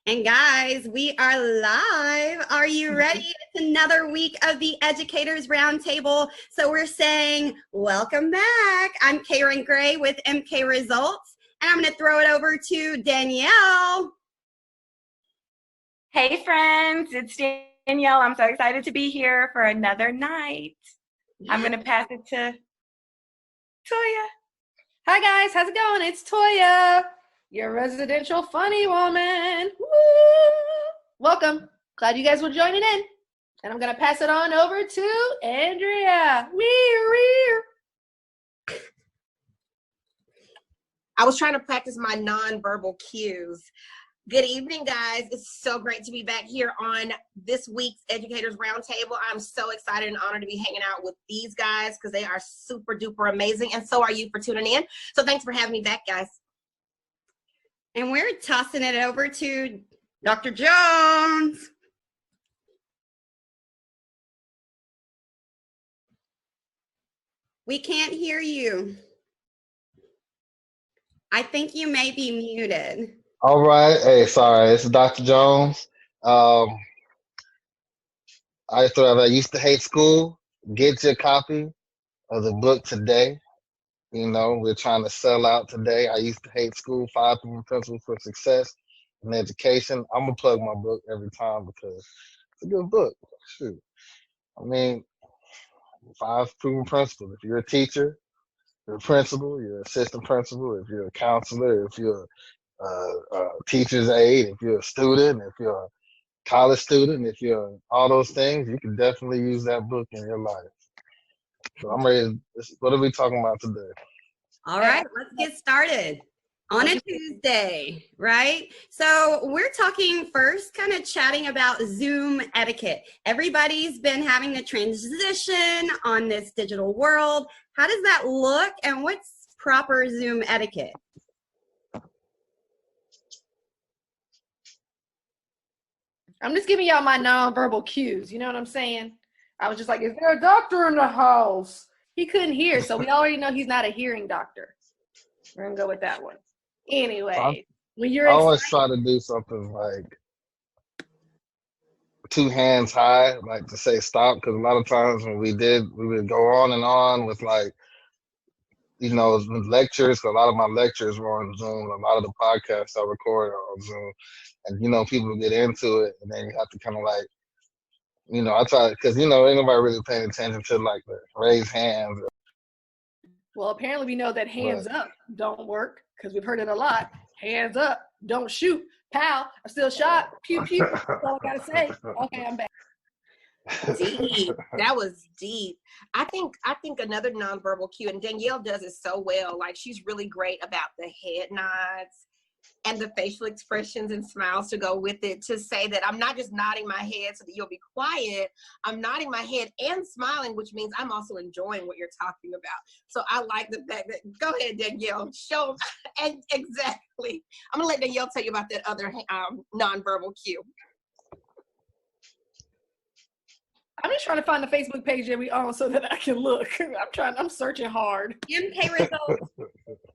And guys, we are live. Are you ready? It's another week of the Educators Roundtable. So we're saying, welcome back. I'm Karen Gray with MK Results, and I'm going to throw it over to Danielle. Hey friends, it's Danielle. I'm so excited to be here for another night. I'm going to pass it to Toya. Hi guys, how's it going? It's Toya, your residential funny woman. Woo! Welcome. Glad you guys were joining in. And I'm going to pass it on over to Andrea. I was trying to practice my nonverbal cues. Good evening, guys. It's so great to be back here on this week's Educators Roundtable. I'm so excited and honored to be hanging out with these guys because they are super duper amazing, and so are you for tuning in. So thanks for having me back, guys. And we're tossing it over to Dr. Jones. We can't hear you. I think you may be muted. All right. Hey, sorry. This is Dr. Jones. I used to hate school. Get your copy of the book today. You know, we're trying to sell out today. I used to hate school, 5 Proven Principles for Success in Education. I'm going to plug my book every time because it's a good book. Shoot. I mean, 5 Proven Principles. If you're a teacher, you're a principal, you're an assistant principal, if you're a counselor, if you're a teacher's aide, if you're a student, if you're a college student, if you're all those things, you can definitely use that book in your life. So I'm ready. What are we talking about today? All right, let's get started on a Tuesday, right? So we're talking first, kind of chatting about Zoom etiquette. Everybody's been having the transition on this digital world. How does that look, and what's proper Zoom etiquette? I'm just giving y'all my nonverbal cues. You know what I'm saying? I was just like, is there a doctor in the house? He couldn't hear, so we already know he's not a hearing doctor. We're going to go with that one. Anyway, when you're I always try to do something like 2 hands high, like to say stop, because a lot of times when we would go on and on with like, you know, lectures. A lot of my lectures were on Zoom. A lot of the podcasts I recorded are on Zoom. And, you know, people get into it, and then you have to kind of like, you know, I try, because, you know, ain't nobody really paying attention to like the raise hands. Well, apparently we know that hands up don't work because we've heard it a lot. Hands up, don't shoot. Pow, I'm still shot. Pew, pew. That's all I got to say. Okay, I'm back. Deep. That was deep. I think another nonverbal cue, and Danielle does it so well. Like, she's really great about the head nods and the facial expressions and smiles to go with it, to say that I'm not just nodding my head so that you'll be quiet. I'm nodding my head and smiling, which means I'm also enjoying what you're talking about. So I like the fact that, go ahead, Danielle, show, and exactly. I'm gonna let Danielle tell you about that other nonverbal cue. I'm just trying to find the Facebook page that we own so that I can look. I'm searching hard. MK Results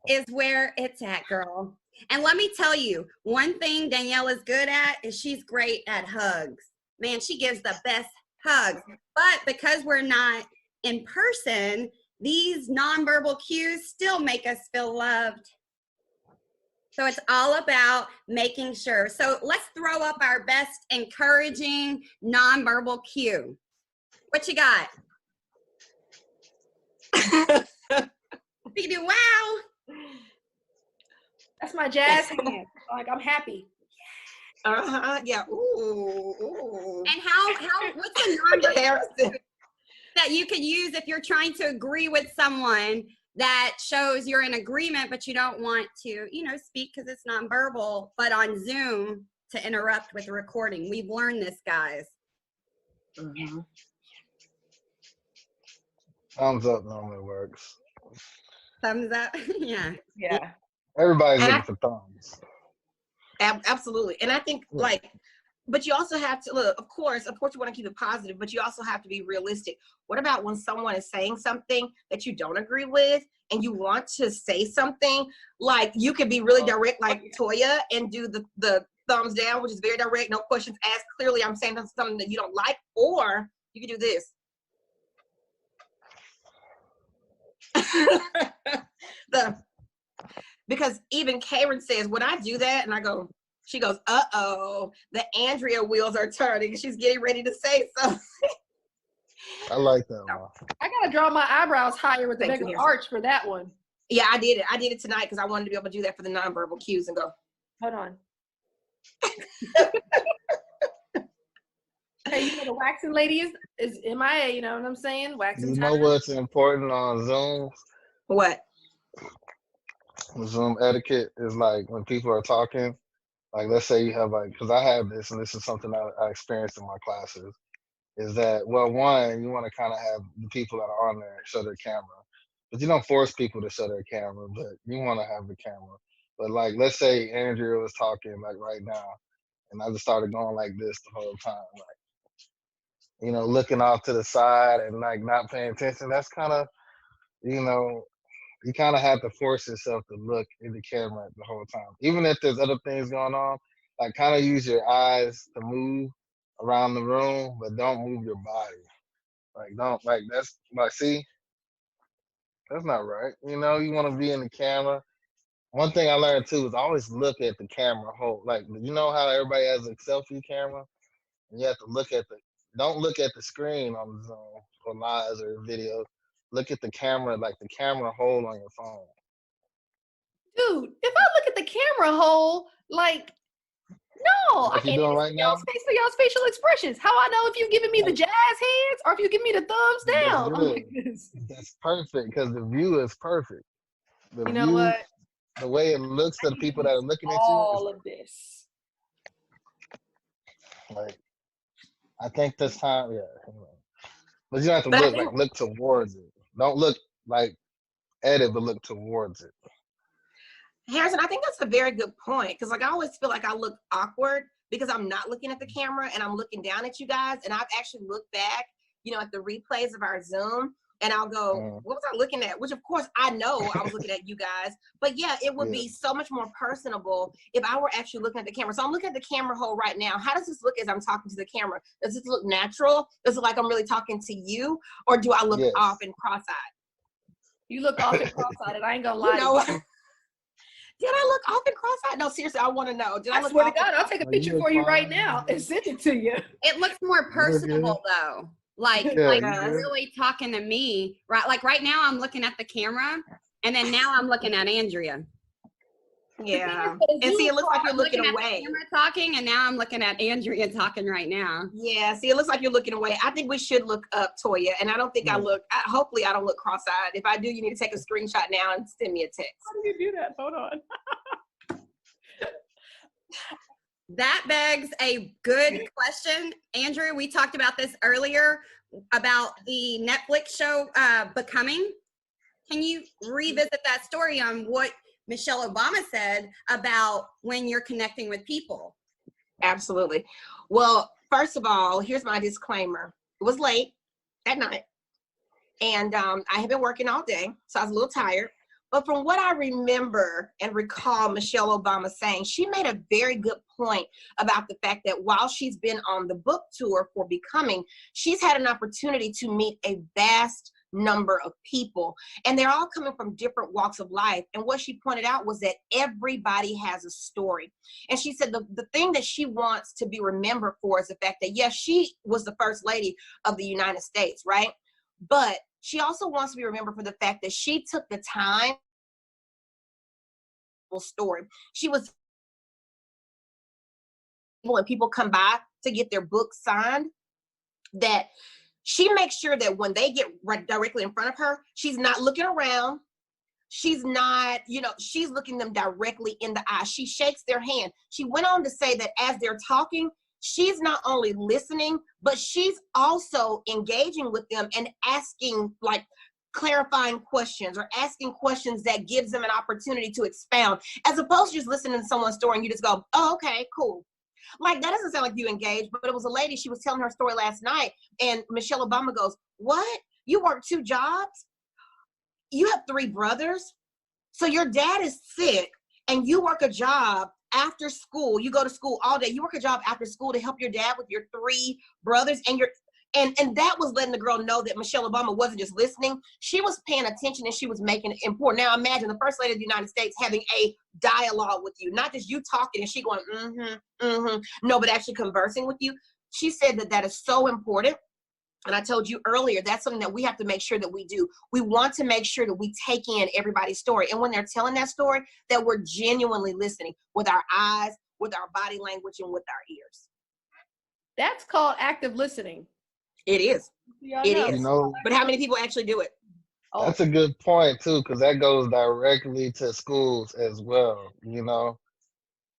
is where it's at, girl. And let me tell you, one thing Danielle is good at is she's great at hugs. Man, she gives the best hugs. But because we're not in person, these nonverbal cues still make us feel loved. So it's all about making sure. So let's throw up our best encouraging nonverbal cue. What you got? You can do wow. That's my jazz hand. Like, I'm happy. Yeah. Ooh. And what's a nonverbal that you could use if you're trying to agree with someone that shows you're in agreement, but you don't want to, you know, speak because it's nonverbal, but on Zoom to interrupt with the recording. We've learned this, guys. Mm-hmm. Thumbs up normally works. Thumbs up. Yeah. Yeah. Everybody's looking for thumbs. Absolutely. And I think but you also have to look, of course you want to keep it positive, but you also have to be realistic. What about when someone is saying something that you don't agree with and you want to say something? Like, you could be really direct like Toya and do the thumbs down, which is very direct, no questions asked. Clearly, I'm saying something that you don't like, or you can do this. Because even Karen says, when I do that, and I go, she goes, uh-oh, the Andrea wheels are turning. She's getting ready to say something. I like that one. I gotta draw my eyebrows higher with the Thank you, bigger Harrison. arch for that one. Yeah, I did it. I did it tonight because I wanted to be able to do that for the nonverbal cues and go. Hold on. Hey, you know the waxing lady is MIA, you know what I'm saying? Waxing You know time. what's important on Zoom? What? Zoom etiquette is like when people are talking, like let's say you have like, because I have this, and this is something I experienced in my classes, is that, well, one, you want to kind of have the people that are on there show their camera, but you don't force people to show their camera, but you want to have the camera. But like, let's say Andrea was talking like right now, and I just started going like this the whole time, like, you know, looking off to the side and like not paying attention. That's kind of, you know, you kind of have to force yourself to look in the camera the whole time. Even if there's other things going on, like kind of use your eyes to move around the room, but don't move your body. Like don't, like that's like, see, that's not right. You know, you want to be in the camera. One thing I learned too is always look at the camera whole. Like, you know how everybody has a selfie camera? And you have to look at don't look at the screen on Zoom or lives or videos. Look at the camera, like the camera hole on your phone. Dude, if I look at the camera hole, like, no, I Like you can't doing even right see now? y'all's face for y'all's facial expressions. How I know if you're giving me the jazz hands or if you give me the thumbs That's down? I'm good. like this. That's perfect because the view is perfect. The You know view, what? the way it looks to the people that are looking at you is All of this. like, I think this time, yeah. But you don't have to But I look think, like look towards it. Don't look like at it, but look towards it. Harrison, I think that's a very good point because like I always feel like I look awkward because I'm not looking at the camera and I'm looking down at you guys. And I've actually looked back, you know, at the replays of our Zoom and I'll go, what was I looking at? Which of course I know I was looking at you guys, but yeah, it would be so much more personable if I were actually looking at the camera. So I'm looking at the camera hole right now. How does this look as I'm talking to the camera? Does this look natural? Does it look like I'm really talking to you? Or do I look off and cross-eyed? You look off and cross-eyed. I ain't gonna lie. You know, did I look off and cross-eyed? No, seriously, I want to know. Did I look swear to off God, I'll take a picture for you right now and send it to you. It looks more personable though. Like really talking to me, right? Like right now I'm looking at the camera and then now I'm looking at Andrea. Yeah. And see, it looks like you're looking away. At the camera talking and now I'm looking at Andrea talking right now. Yeah, see, it looks like you're looking away. I think we should look up, Toya, and I don't think hopefully I don't look cross-eyed. If I do, you need to take a screenshot now and send me a text. How do you do that? Hold on. That begs a good question. Andrew, we talked about this earlier about the Netflix show Becoming. Can you revisit that story on what Michelle Obama said about when you're connecting with people? Absolutely. Well, first of all, here's my disclaimer. It was late at night and I had been working all day, so I was a little tired. But from what I remember and recall Michelle Obama saying, she made a very good point about the fact that while she's been on the book tour for Becoming, she's had an opportunity to meet a vast number of people. And they're all coming from different walks of life. And what she pointed out was that everybody has a story. And she said the thing that she wants to be remembered for is the fact that, yes, she was the first lady of the United States, right? But she also wants to be remembered for the fact that she took the time. Story. She was, when people come by to get their book signed, that she makes sure that when they get right directly in front of her, she's not looking around. She's not, you know, she's looking them directly in the eye. She shakes their hand. She went on to say that as they're talking, she's not only listening, but she's also engaging with them and asking like clarifying questions or asking questions that gives them an opportunity to expound, as opposed to just listening to someone's story and you just go, oh, okay, cool. Like, that doesn't sound like you engaged, but it was a lady, she was telling her story last night, and Michelle Obama goes, what? You work 2 jobs? You have 3 brothers? So your dad is sick, and you work a job after school, you go to school all day, you work a job after school to help your dad with your 3 brothers and your, and that was letting the girl know that Michelle Obama wasn't just listening. She was paying attention and she was making it important. Now imagine the First Lady of the United States having a dialogue with you, not just you talking and she going, no, but actually conversing with you. She said that that is so important. And I told you earlier, that's something that we have to make sure that we do. We want to make sure that we take in everybody's story. And when they're telling that story, that we're genuinely listening with our eyes, with our body language, and with our ears. That's called active listening. It is. It is. You know, But how many people actually do it? that's a good point too, because that goes directly to schools as well, you know,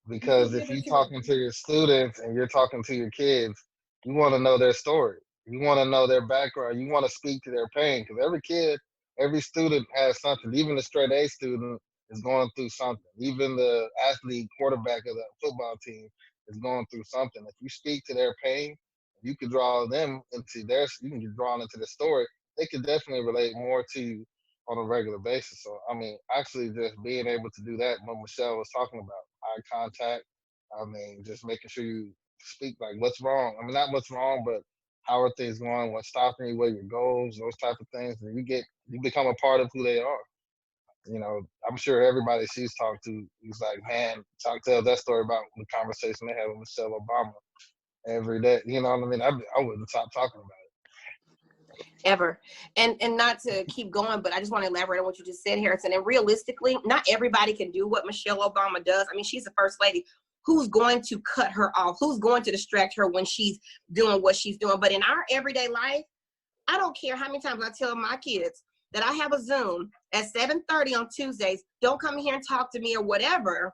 because if you're talking to your students and you're talking to your kids, you want to know their story. You want to know their background. You want to speak to their pain, because every kid, every student has something. Even the straight A student is going through something. Even the athlete quarterback of the football team is going through something. If you speak to their pain, you can draw them into their, you can get drawn into the story. They can definitely relate more to you on a regular basis. So, I mean, actually just being able to do that, what Michelle was talking about, eye contact, I mean, just making sure you speak like what's wrong. I mean, not what's wrong, but how are things going, what's stopping you, what are your goals, those type of things. And you become a part of who they are. You know, I'm sure everybody she's talked to is like, man, tell that story about the conversation they had with Michelle Obama every day. You know what I mean? I wouldn't stop talking about it. Ever. And not to keep going, but I just want to elaborate on what you just said, Harrison. And realistically, not everybody can do what Michelle Obama does. I mean, she's the first lady. Who's going to cut her off? Who's going to distract her when she's doing what she's doing? But in our everyday life, I don't care how many times I tell my kids that I have a Zoom at 7:30 on Tuesdays. Don't come here and talk to me or whatever.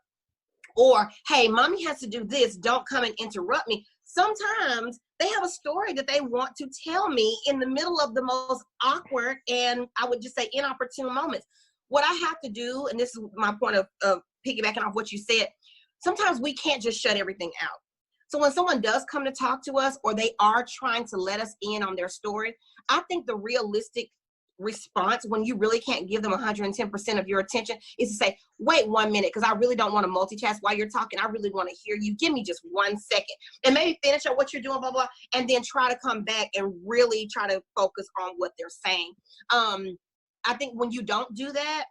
Or, hey, mommy has to do this. Don't come and interrupt me. Sometimes they have a story that they want to tell me in the middle of the most awkward and I would just say inopportune moments. What I have to do, and this is my point of piggybacking off what you said, sometimes we can't just shut everything out. So when someone does come to talk to us or they are trying to let us in on their story, I think the realistic response when you really can't give them 110% of your attention is to say, wait 1 minute, because I really don't want to multitask while you're talking. I really want to hear you. Give me just 1 second and maybe finish up what you're doing, blah, blah, and then try to come back and really try to focus on what they're saying. I think when you don't do that,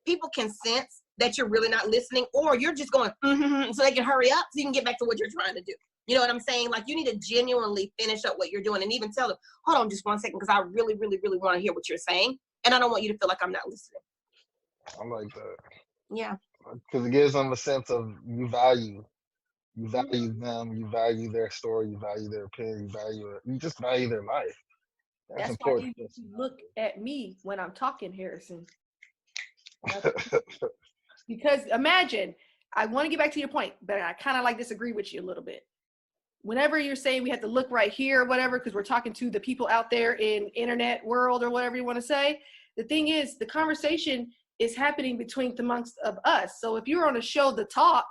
people can sense that you're really not listening, or you're just going, so they can hurry up so you can get back to what you're trying to do. You know what I'm saying? Like, you need to genuinely finish up what you're doing and even tell them, hold on just 1 second, because I really, really, really want to hear what you're saying. And I don't want you to feel like I'm not listening. I like that. Yeah. Because it gives them a sense of you value them, you value their story, you value their opinion, you just value their life. That's That's why important. you look at me when I'm talking, Harrison. Because imagine, I want to get back to your point, but I kind of like disagree with you a little bit. Whenever you're saying we have to look right here or whatever, because we're talking to the people out there in internet world or whatever you want to say, the thing is the conversation is happening between amongst of us. So if you're on a show, The Talk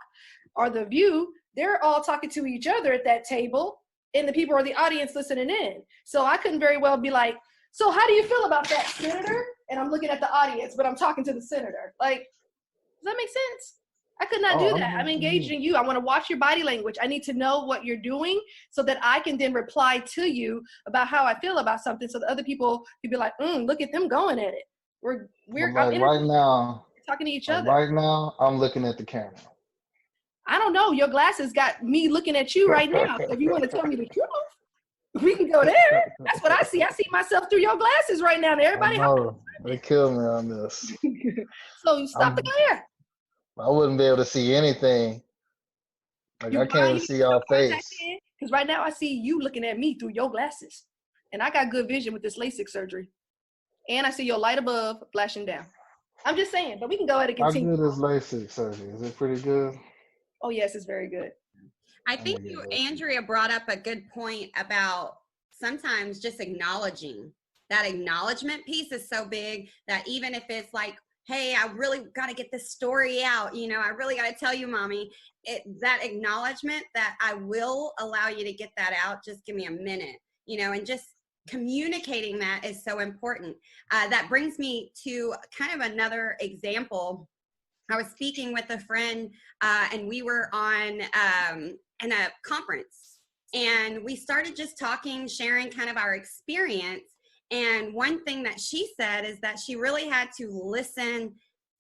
or The View, they're all talking to each other at that table and the people are the audience listening in. So I couldn't very well be like, so how do you feel about that, Senator? And I'm looking at the audience, but I'm talking to the senator. Like, does that make sense? I could not do that. I'm engaged in you. I want to watch your body language. I need to know what you're doing so that I can then reply to you about how I feel about something so that other people can be like, look at them going at it. We're like right now, talking to each other. Right now, I'm looking at the camera. I don't know. Your glasses got me looking at you right now. If you want to tell me the truth, we can go there. That's what I see. I see myself through your glasses right now. And everybody, they kill me on this. So you stop the glare. I wouldn't be able to see anything. Like, I can't even see your face. Because right now I see you looking at me through your glasses. And I got good vision with this LASIK surgery. And I see your light above flashing down. I'm just saying, but we can go ahead and continue. How good is LASIK surgery? Is it pretty good? Oh, yes, it's very good. I think Andrea brought up a good point about sometimes just acknowledging. That acknowledgement piece is so big that even if it's like, hey, I really got to get this story out. You know, I really got to tell you, mommy, that acknowledgement that I will allow you to get that out. Just give me a minute, you know, and just communicating that is so important. That brings me to kind of another example I was speaking with a friend, and we were on in a conference, and we started just talking, sharing kind of our experience. And one thing that she said is that she really had to listen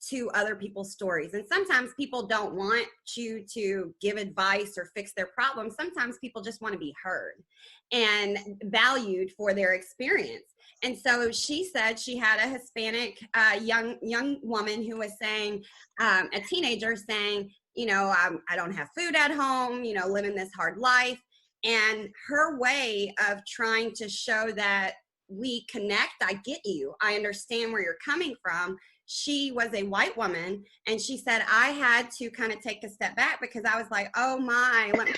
to other people's stories. And sometimes people don't want you to give advice or fix their problems. Sometimes people just want to be heard and valued for their experience. And so she said she had a Hispanic young woman who was saying, a teenager saying, I don't have food at home, living this hard life. And her way of trying to show that we connect, I get you, I understand where you're coming from. She was a white woman, and she said, I had to kind of take a step back because I was like, oh my, let me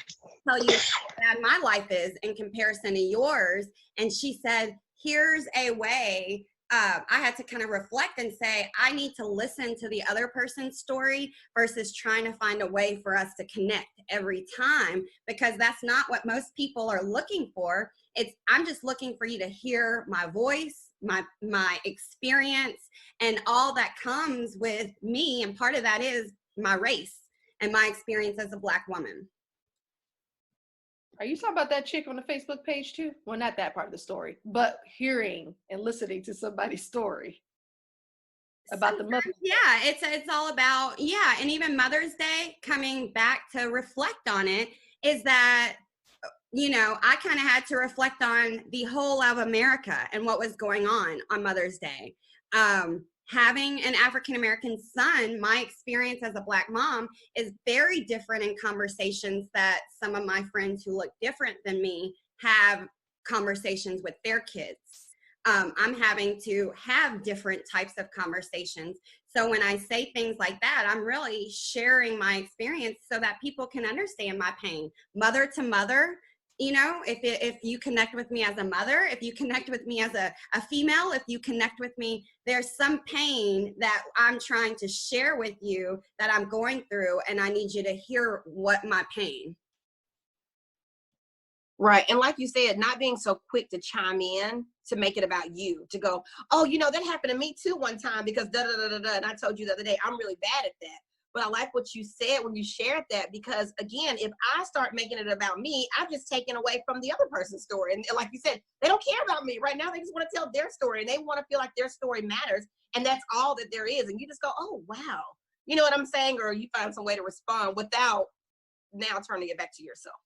tell you how bad my life is in comparison to yours. And she said, here's a way. I had to kind of reflect and say, I need to listen to the other person's story versus trying to find a way for us to connect every time, because that's not what most people are looking for. I'm just looking for you to hear my voice, my experience, and all that comes with me. And part of that is my race and my experience as a Black woman. Are you talking about that chick on the Facebook page too? Well, not that part of the story, but hearing and listening to somebody's story about the mother. Yeah, it's all about, and even Mother's Day, coming back to reflect on it, is that, I kind of had to reflect on the whole of America and what was going on Mother's Day. Having an African-American son, my experience as a Black mom is very different in conversations that some of my friends who look different than me have conversations with their kids. I'm having to have different types of conversations. So when I say things like that, I'm really sharing my experience so that people can understand my pain. Mother to mother, if you connect with me as a mother, if you connect with me as a female, if you connect with me, there's some pain that I'm trying to share with you that I'm going through, and I need you to hear what my pain. Right. And like you said, not being so quick to chime in to make it about you, to go, oh, that happened to me too one time because da da da da da. And I told you the other day, I'm really bad at that. But I like what you said when you shared that, because again, if I start making it about me, I've just taken away from the other person's story. And like you said, they don't care about me right now. They just want to tell their story, and they want to feel like their story matters. And that's all that there is. And you just go, oh, wow. You know what I'm saying? Or you find some way to respond without now turning it back to yourself.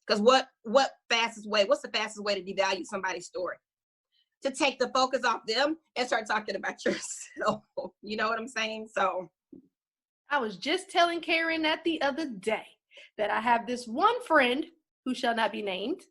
Because what's the fastest way to devalue somebody's story? To take the focus off them and start talking about yourself. You know what I'm saying? So I was just telling Karen that the other day that I have this one friend who shall not be named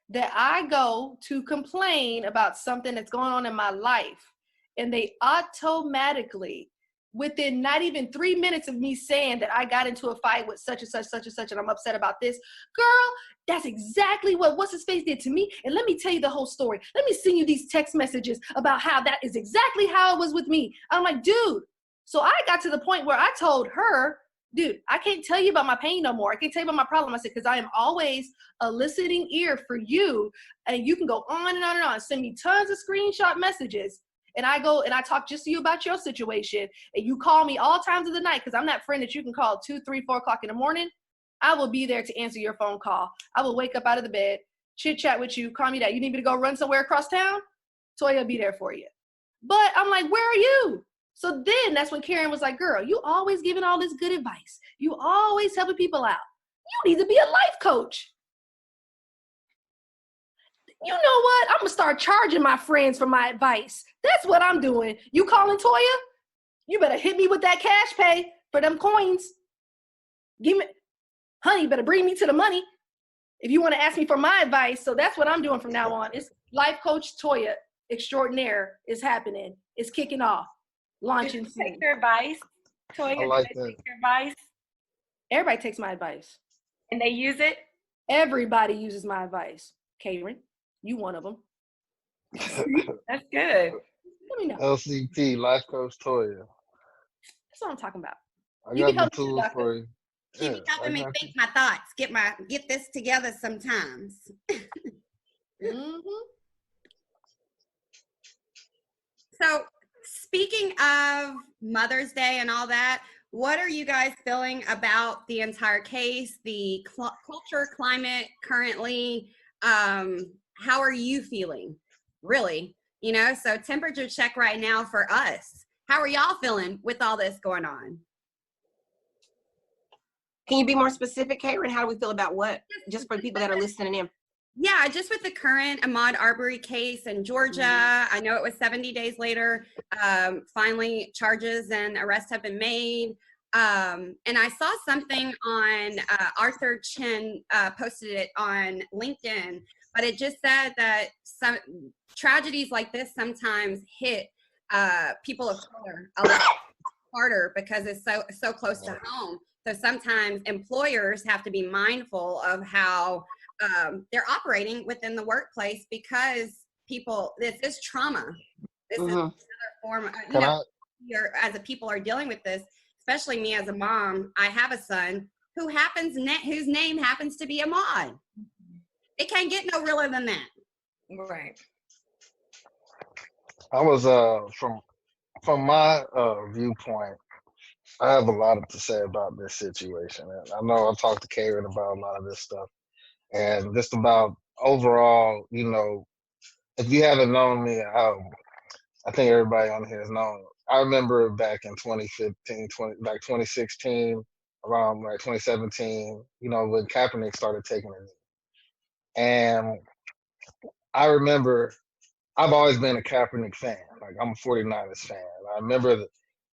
that I go to complain about something that's going on in my life. And they automatically, within not even 3 minutes of me saying that I got into a fight with such and such, and I'm upset about this, girl, that's exactly what's his face did to me. And let me tell you the whole story. Let me send you these text messages about how that is exactly how it was with me. I'm like, dude. So I got to the point where I told her, dude, I can't tell you about my pain no more. I can't tell you about my problem. I said, because I am always a listening ear for you. And you can go on and on and on. Send me tons of screenshot messages. And I go and I talk just to you about your situation. And you call me all times of the night, because I'm that friend that you can call 2, 3, 4 o'clock in the morning. I will be there to answer your phone call. I will wake up out of the bed, chit chat with you, call me that. You need me to go run somewhere across town? Toya will be there for you. But I'm like, where are you? So then that's when Karen was like, girl, you always giving all this good advice. You always helping people out. You need to be a life coach. You know what? I'm going to start charging my friends for my advice. That's what I'm doing. You calling Toya? You better hit me with that cash pay for them coins. Honey, you better bring me to the money if you want to ask me for my advice. So that's what I'm doing from now on. It's Life Coach Toya Extraordinaire is happening. It's kicking off. Launching. Did you take your advice, Toya? I like did they that. take your advice? Everybody takes my advice. And they use it? Everybody uses my advice. Karen, you one of them. That's good. Let me know. LCT, Life Coach Toya. That's what I'm talking about. I You got be the helping tools me, for you. She be helping me think my thoughts, get this together sometimes. Mm-hmm. So speaking of Mother's Day and all that, what are you guys feeling about the entire case, the culture, climate currently? How are you feeling? Really? You know, so temperature check right now for us. How are y'all feeling with all this going on? Can you be more specific, Karen? How do we feel about what? Just for people that are listening in. Yeah, just with the current Ahmaud Arbery case in Georgia, I know it was 70 days later. Finally, charges and arrests have been made. And I saw something on Arthur Chin posted it on LinkedIn, but it just said that some tragedies like this sometimes hit people of color a lot harder because it's so close to home. So sometimes employers have to be mindful of how they're operating within the workplace because this is trauma. This is another form, as a people are dealing with this, especially me as a mom. I have a son whose name happens to be Ahmad. It can't get no realer than that. Right. I was from my viewpoint, I have a lot to say about this situation. And I know I've talked to Karen about a lot of this stuff. And just about overall, you know, if you haven't known me, I think everybody on here has known. I remember back in 2015, 2016, around like 2017, you know, when Kaepernick started taking it. And I remember I've always been a Kaepernick fan. Like I'm a 49ers fan. I remember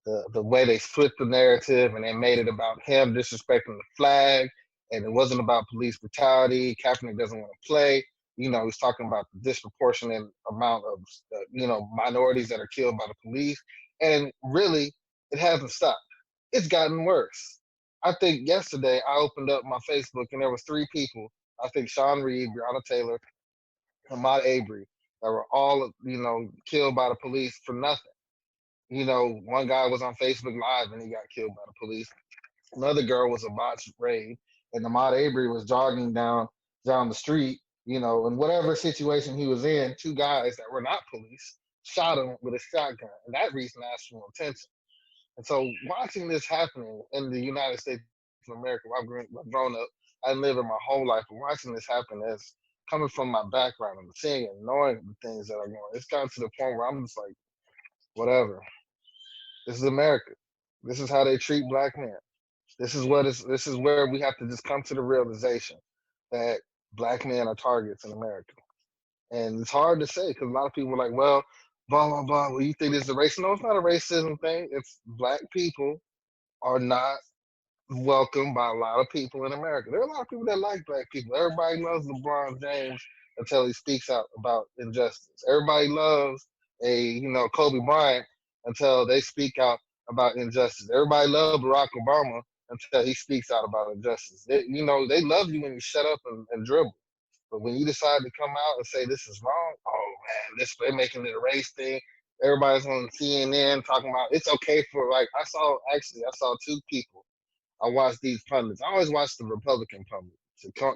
the way they flipped the narrative and they made it about him disrespecting the flag, and it wasn't about police brutality. Kaepernick doesn't want to play. You know, he's talking about the disproportionate amount of minorities that are killed by the police, and really, it hasn't stopped. It's gotten worse. I think yesterday I opened up my Facebook and there was 3 people. I think Sean Reed, Breonna Taylor, Ahmaud Arbery, that were all, you know, killed by the police for nothing. You know, one guy was on Facebook Live and he got killed by the police. Another girl was a botched raid, and Ahmaud Arbery was jogging down the street, you know, in whatever situation he was in. 2 guys that were not police shot him with a shotgun, and that reached national attention. And so, watching this happening in the United States of America, where I've grown up, I lived in my whole life, but watching this happen as coming from my background and seeing and knowing the things that are going, it's gotten to the point where I'm just like, whatever. This is America. This is how they treat black men. This is where we have to just come to the realization that black men are targets in America. And it's hard to say because a lot of people are like, well, blah, blah, blah. Well, you think this is a racism? No, it's not a racism thing. It's black people are not welcomed by a lot of people in America. There are a lot of people that like black people. Everybody loves LeBron James until he speaks out about injustice. Everybody loves Kobe Bryant until they speak out about injustice. Everybody loves Barack Obama until he speaks out about injustice. They love you when you shut up and dribble. But when you decide to come out and say this is wrong, oh man, they're making it a race thing. Everybody's on CNN talking about it's okay for I saw 2 people. I watch these pundits. I always watch the Republican pundits,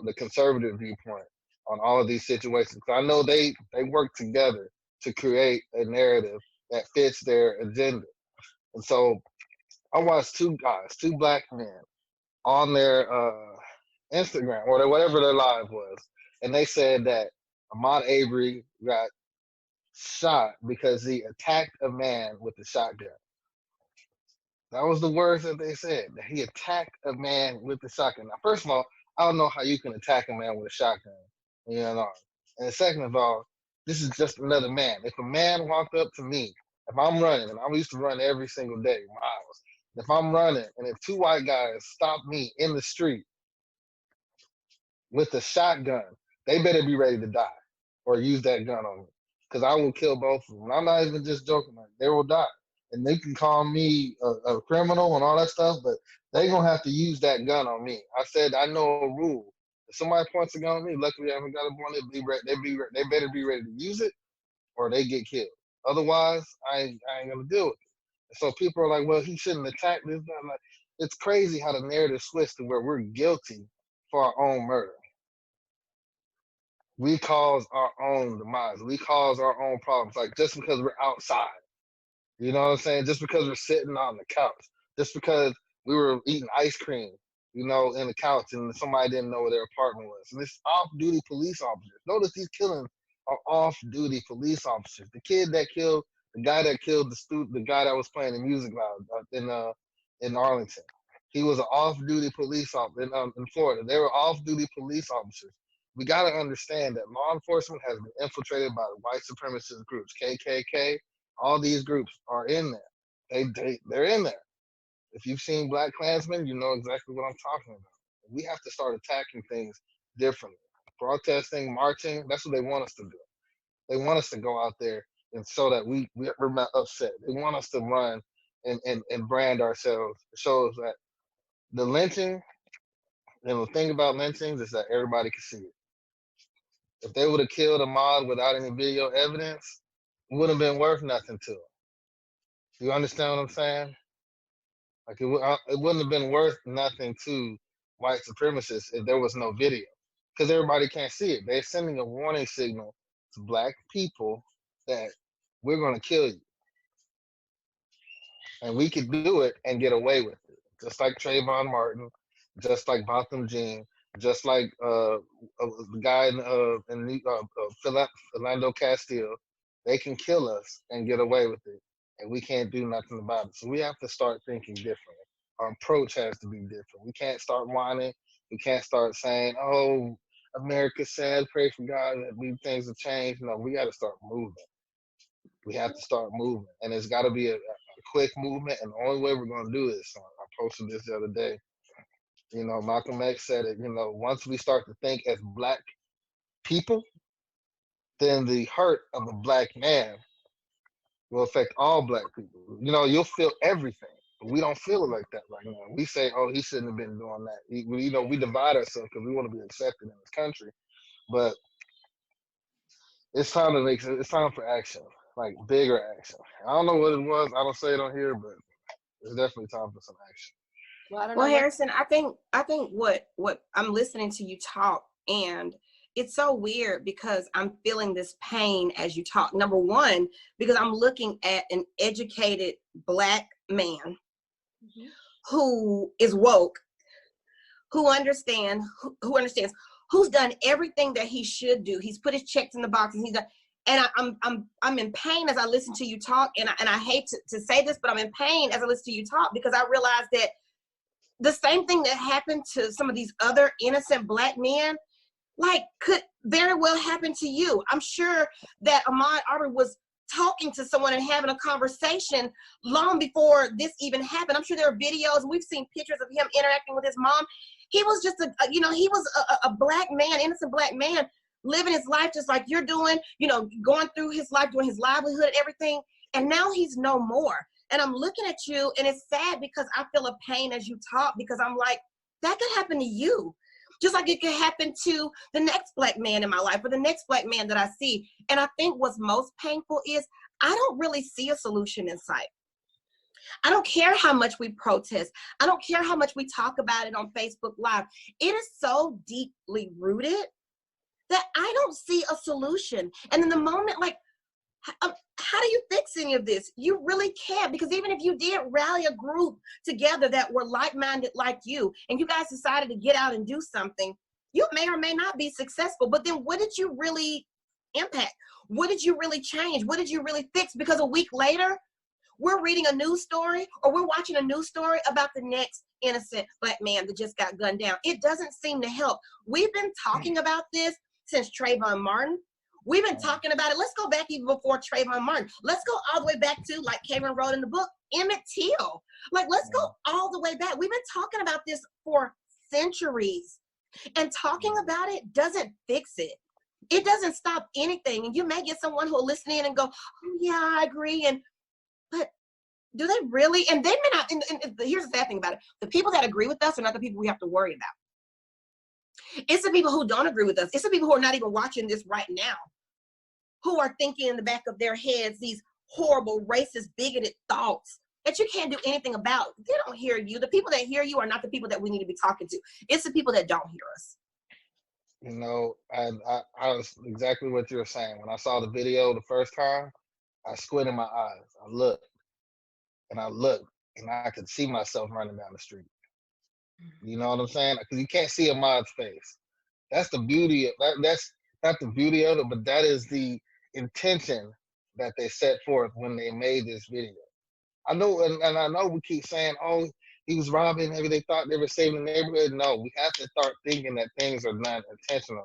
the conservative viewpoint on all of these situations. I know they work together to create a narrative that fits their agenda. And so I watched 2 guys, 2 black men on their Instagram or whatever their live was. And they said that Ahmaud Arbery got shot because he attacked a man with a shotgun. That was the words that they said, that he attacked a man with a shotgun. Now, first of all, I don't know how you can attack a man with a shotgun. You know? And second of all, this is just another man. If a man walked up to me, if I'm running, and I used to run every single day, miles, if I'm running and if 2 white guys stop me in the street with a shotgun, they better be ready to die or use that gun on me because I will kill both of them. And I'm not even just joking. They will die. And they can call me a criminal and all that stuff, but they're going to have to use that gun on me. I said, I know a rule. If somebody points a gun on me, luckily I haven't got a one, they better be ready to use it or they get killed. Otherwise, I ain't going to deal with it. So people are like, well, he shouldn't attack this guy. Like, it's crazy how the narrative switched to where we're guilty for our own murder. We cause our own demise. We cause our own problems. Like just because we're outside, You know what I'm saying? Just because we're sitting on the couch, just because we were eating ice cream, you know, in the couch, and somebody didn't know where their apartment was. And it's off-duty police officers. Notice these killings are off-duty police officers. The kid that killed, the guy that killed the guy that was playing the music loud in Arlington, he was an off-duty police officer in Florida. They were off-duty police officers. We got to understand that law enforcement has been infiltrated by the white supremacist groups, KKK. All these groups are in there. They're in there. If you've seen Black Klansmen, you know exactly what I'm talking about. We have to start attacking things differently. Protesting, marching, that's what they want us to do. They want us to go out there and so that we're not upset. They want us to run and brand ourselves. It shows that the lynching, and the thing about lynchings is that everybody can see it. If they would have killed Ahmad without any video evidence, it wouldn't have been worth nothing to them. You understand what I'm saying? Like it wouldn't have been worth nothing to white supremacists if there was no video, because everybody can't see it. They're sending a warning signal to Black people that we're going to kill you, and we could do it and get away with it, just like Trayvon Martin, just like Botham Jean, just like the guy in Philando Castile. They can kill us and get away with it, and we can't do nothing about it. So we have to start thinking differently. Our approach has to be different. We can't start whining. We can't start saying, "Oh, America's sad. Pray for God that these things will change." No, we got to start moving. We have to start moving, and it's got to be a quick movement. And the only way we're going to do this, I posted this the other day. You know, Malcolm X said it. You know, once we start to think as Black people, then the hurt of a Black man will affect all Black people. You know, you'll feel everything. But we don't feel it like that right now. We say, "Oh, he shouldn't have been doing that." You know, we divide ourselves because we want to be accepted in this country. But it's time to it's time for action, like bigger action. I don't know what it was. I don't say it on here, but it's definitely time for some action. Well, I don't Well, know. Harrison, I think what I'm listening to you talk, and it's so weird because I'm feeling this pain as you talk. Number one, because I'm looking at an educated Black man who is woke, who understands, who's done everything that he should do. He's put his checks in the box, and he's done. And I'm in pain as I listen to you talk, and I hate to say this, but I'm in pain as I listen to you talk because I realize that the same thing that happened to some of these other innocent Black men, like, could very well happen to you. I'm sure that Ahmaud Arbery was talking to someone and having a conversation long before this even happened. I'm sure there are videos, and we've seen pictures of him interacting with his mom. He was just he was a Black man, innocent Black man, living his life just like you're doing, going through his life, doing his livelihood and everything. And now he's no more. And I'm looking at you, and it's sad because I feel a pain as you talk, because I'm like, that could happen to you. Just like it could happen to the next Black man in my life, or the next Black man that I see. And I think what's most painful is I don't really see a solution in sight. I don't care how much we protest. I don't care how much we talk about it on Facebook Live. It is so deeply rooted that I don't see a solution. And in the moment, like, how do you fix any of this? You really can't, because even if you did rally a group together that were like-minded like you, and you guys decided to get out and do something, you may or may not be successful. But then what did you really impact? What did you really change? What did you really fix? Because a week later, we're reading a news story, or we're watching a news story about the next innocent Black man that just got gunned down. It doesn't seem to help. We've been talking about this since Trayvon Martin. We've been talking about it. Let's go back even before Trayvon Martin. Let's go all the way back to, like Karen wrote in the book, Emmett Till. Like, let's go all the way back. We've been talking about this for centuries. And talking about it doesn't fix it. It doesn't stop anything. And you may get someone who will listen in and go, "Oh, yeah, I agree." But do they really? And they may not. And here's the sad thing about it. The people that agree with us are not the people we have to worry about. It's the people who don't agree with us. It's the people who are not even watching this right now, who are thinking in the back of their heads these horrible, racist, bigoted thoughts that you can't do anything about. They don't hear you. The people that hear you are not the people that we need to be talking to. It's the people that don't hear us. You know, I was exactly what you were saying. When I saw the video the first time, I squinted my eyes. I looked. and I looked, and I could see myself running down the street. You know what I'm saying? Because you can't see Ahmad's face. That's the beauty of that. That's not the beauty of it, but that is the intention that they set forth when they made this video. I know, and I know we keep saying, "Oh, he was robbing." Maybe they thought they were saving the neighborhood. No, we have to start thinking that things are done intentionally.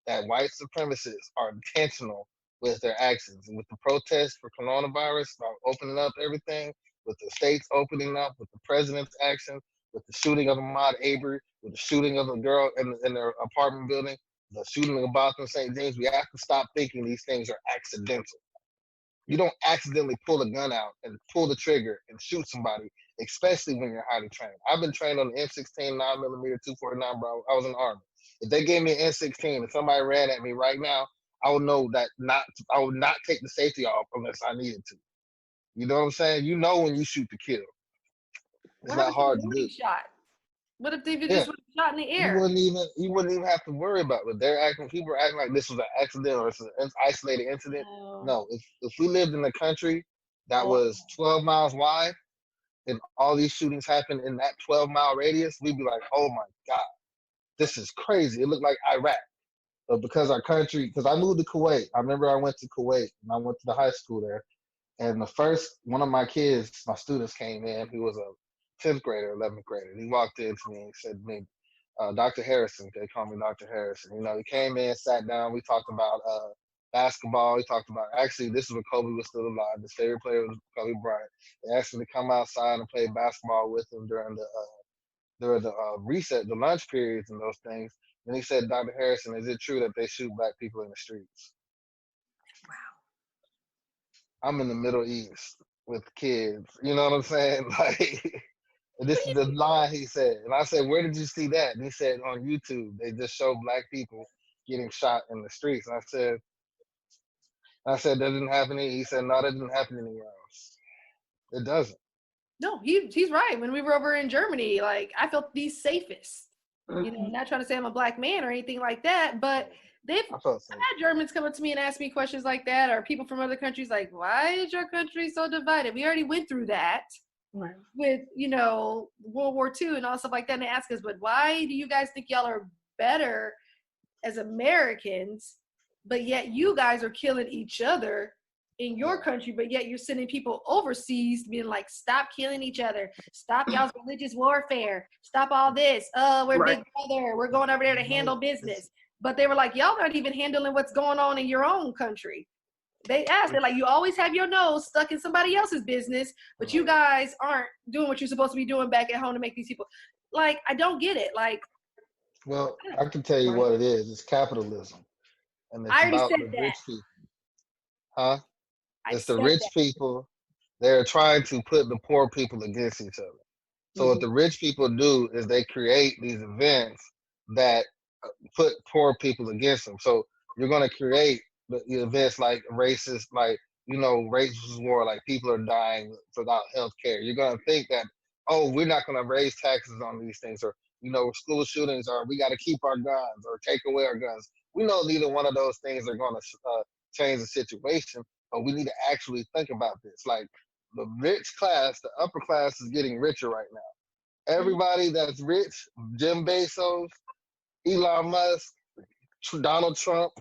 That white supremacists are intentional with their actions. And with the protests for coronavirus, about opening up everything, with the states opening up, with the president's actions, with the shooting of Ahmaud Arbery, with the shooting of a girl in their apartment building, the shooting of Boston St. James, we have to stop thinking these things are accidental. You don't accidentally pull a gun out and pull the trigger and shoot somebody, especially when you're highly trained. I've been trained on the M16 9mm 249, bro. I was in the Army. If they gave me an N16 and somebody ran at me right now, I would know that I would not take the safety off unless I needed to. You know what I'm saying? You know when you shoot to kill. It's What not happened to hard the to warning do. shot? What if they Yeah. just would have shot in the You air? wouldn't even have to worry about it. They're acting people are acting like this was an accident or it's an isolated incident. No, if we lived in a country that was 12 miles wide and all these shootings happened in that 12-mile radius, we'd be like, oh my God, this is crazy. It looked like Iraq. But because our country, because I moved to Kuwait. I remember I went to Kuwait and I went to the high school there. And the first one of my kids, my students came in, he was a 10th grader, 11th grader. He walked in to me and said to me, Dr. Harrison, they call me Dr. Harrison. You know, he came in, sat down, we talked about basketball. We talked about, actually, this is when Kobe was still alive. His favorite player was Kobe Bryant. They asked him to come outside and play basketball with him during the reset, the lunch periods and those things. And he said, Dr. Harrison, is it true that they shoot black people in the streets? I'm in the Middle East with kids. You know what I'm saying? Like, this is the line he said. And I said, where did you see that? And he said, on YouTube. They just show black people getting shot in the streets. And I said, that didn't happen. He said, no, that didn't happen anywhere else. It doesn't. No, he's right. When we were over in Germany, like I felt the safest. You know, not trying to say I'm a black man or anything like that, but I've had Germans come up to me and ask me questions like that, or people from other countries like, why is your country so divided? We already went through that with, you know, World War II and all stuff like that. And they ask us, but why do you guys think y'all are better as Americans, but yet you guys are killing each other in your country, but yet you're sending people overseas being like, stop killing each other, stop y'all's religious warfare, stop all this, we're big brother, we're going over there to handle business. But they were like, y'all not even handling what's going on in your own country. They asked, they're like, you always have your nose stuck in somebody else's business, but you guys aren't doing what you're supposed to be doing back at home to make these people. Like, I don't get it. Like, well, I can tell you what it is. It's capitalism. And it's about the rich people. Huh? It's the rich people. They're trying to put the poor people against each other. So what the rich people do is they create these events that put poor people against them. So you're going to create the events like racist, like, you know, racist war, like people are dying without health care. You're going to think that, oh, we're not going to raise taxes on these things, or, you know, school shootings, or we got to keep our guns or take away our guns. We know neither one of those things are going to change the situation, but we need to actually think about this. Like, the rich class, the upper class is getting richer right now. Everybody that's rich, Jim Bezos, Elon Musk, Donald Trump,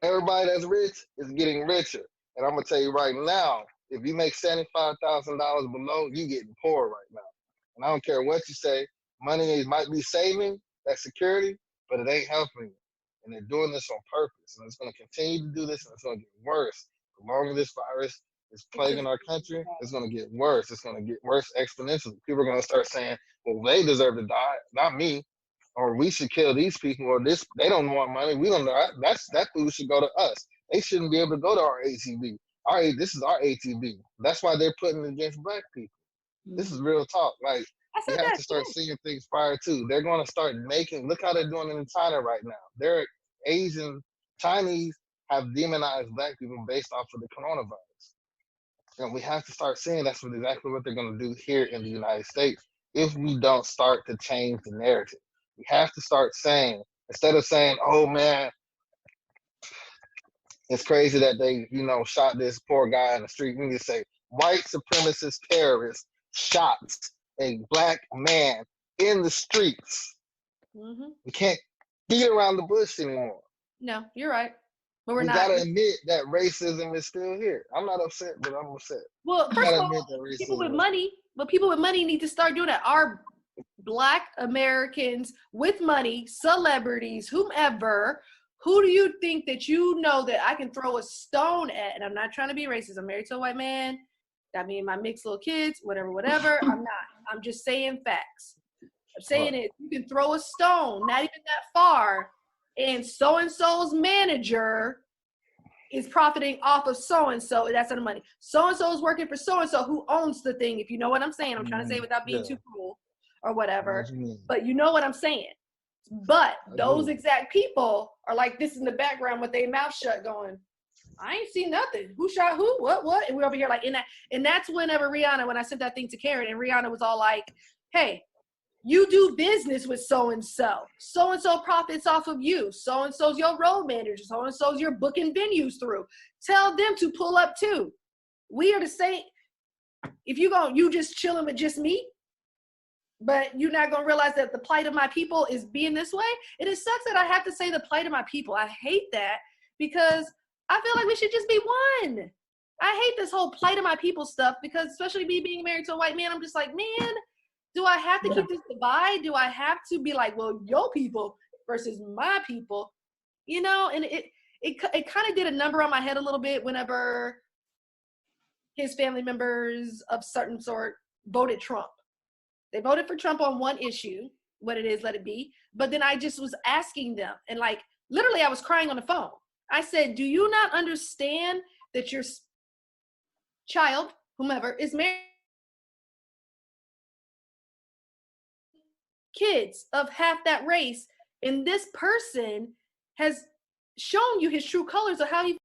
everybody that's rich is getting richer. And I'm going to tell you right now, if you make $75,000 below, you getting poor right now. And I don't care what you say, money might be saving that security, but it ain't helping you. And they're doing this on purpose. And it's going to continue to do this, and it's going to get worse. The longer this virus is plaguing our country, it's going to get worse. It's going to get worse exponentially. People are going to start saying, well, they deserve to die, not me. Or we should kill these people, or this, they don't want money. We don't know. That food should go to us. They shouldn't be able to go to our ATV. This is our ATV. That's why they're putting it against black people. This is real talk. Like, you have to start seeing things prior to. They're going to start making, look how they're doing it in China right now. They're Chinese have demonized black people based off of the coronavirus. And we have to start seeing that's exactly what they're going to do here in the United States if we don't start to change the narrative. We have to start saying, instead of saying, oh man, it's crazy that they, you know, shot this poor guy in the street, we need to say, white supremacist terrorist shot a black man in the streets. Mm-hmm. We can't beat around the bush anymore. No, you're right. But we're We not. gotta admit that racism is still here. I'm not upset, but I'm upset. Well, We first gotta of admit all, that people with racism is money, but people with money need to start doing that. Our Black Americans with money, celebrities, whomever, who do you think that you know that I can throw a stone at? And I'm not trying to be racist. I'm married to a white man. Got me and my mixed little kids, whatever. I'm not. I'm just saying facts. I'm saying it. You can throw a stone, not even that far, and so-and-so's manager is profiting off of so-and-so. That's not the money. So-and-so is working for so-and-so who owns the thing, if you know what I'm saying. I'm trying to say it without being too cruel or whatever. But you know what I'm saying. But those exact people are like this in the background with their mouth shut going, I ain't seen nothing. Who shot who? What? And we're over here like in that. And that's whenever Rihanna, when I sent that thing to Karen, and Rihanna was all like, hey, you do business with so-and-so. So-and-so profits off of you. So-and-so's your road manager. So-and-so's your booking venues through. Tell them to pull up too. We are the same. If you just chilling with just me, but you're not going to realize that the plight of my people is being this way. And it sucks that I have to say the plight of my people. I hate that because I feel like we should just be one. I hate this whole plight of my people stuff because especially me being married to a white man, I'm just like, man, do I have to keep this divide? Do I have to be like, well, your people versus my people? You know, and it kind of did a number on my head a little bit whenever his family members of certain sort voted Trump. They voted for Trump on one issue, what it is, let it be. But then I just was asking them, and like literally I was crying on the phone. I said, do you not understand that your child, whomever, is married? Kids of half that race, and this person has shown you his true colors of how he